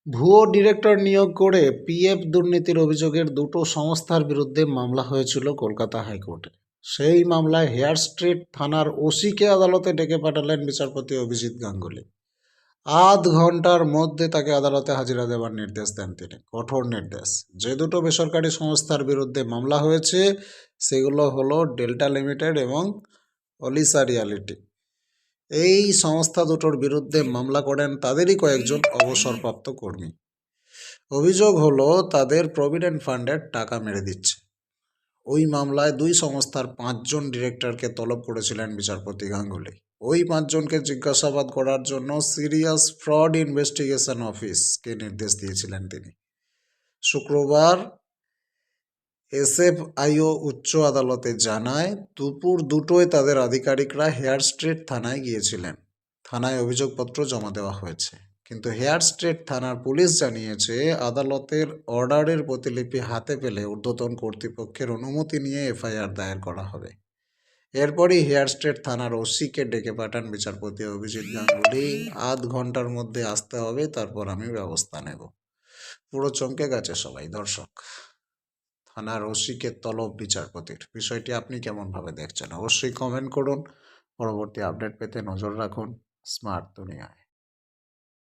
ভুয়ো ডিরেক্টর নিয়োগ করে পিএফ দুর্নীতির অভিযোগের দুটো সংস্থার বিরুদ্ধে মামলা হয়েছিল কলকাতা হাইকোর্টে। সেই মামলায় হেয়ার স্ট্রিট থানার ওসিকে আদালতে ডেকে পাঠালেন বিচারপতি অভিজিৎ গাঙ্গুলি। আধ ঘন্টার মধ্যে তাকে আদালতে হাজিরা দেওয়ার নির্দেশ দেন তিনি, কঠোর নির্দেশ। যে দুটো বেসরকারি সংস্থার বিরুদ্ধে মামলা হয়েছে সেগুলো হলো ডেল্টা লিমিটেড এবং অলিসা রিয়ালিটি। এই সংস্থা দুটোর বিরুদ্ধে মামলা করেন তাদেরই কয়েকজন অবসরপ্রাপ্ত কর্মী। অভিযোগ হলো তাদের প্রভিডেন্ট ফান্ডের টাকা মেরে দিচ্ছে। ওই মামলায় দুই সংস্থার 5 জন ডিরেক্টরকে তলব করেছিলেন বিচারপতি গাঙ্গুলি। ওই 5 জনকে জিজ্ঞাসাবাদ করার জন্য সিরিয়াস ফ্রড ইনভেস্টিগেশন অফিসকে নির্দেশ দিয়েছিলেন তিনি। শুক্রবার এসএফআইও উচ্চ আদালতে জানায়, দুপুর 2টোয় তাদের আধিকারিকরা হেয়ার স্ট্রিট থানায় গিয়েছিলেন। থানায় অভিযোগপত্র জমা দেওয়া হয়েছে, কিন্তু হেয়ার স্ট্রিট থানার পুলিশ জানিয়েছে আদালতের অর্ডারের প্রতিলিপি হাতে পেলে ঊর্ধ্বতন কর্তৃপক্ষের অনুমতি নিয়ে এফআইআর দায়ের করা হবে। এরপরই হেয়ার স্ট্রিট থানার ওসিকে ডেকে পাঠান বিচারপতি অভিজিৎ গাঙ্গুলি। আধ ঘন্টার মধ্যে আসতে হবে, তারপর আমি ব্যবস্থা নেব। পুরো চমকে গেছে সবাই। দর্শক, থানার ওসিকে তলব বিচারপতির বিষয়টি আপনি কেমনভাবে দেখছেন অবশ্যই কমেন্ট করুন। পরবর্তী আপডেট পেতে নজর রাখুন স্মার্ট দুনিয়ায়।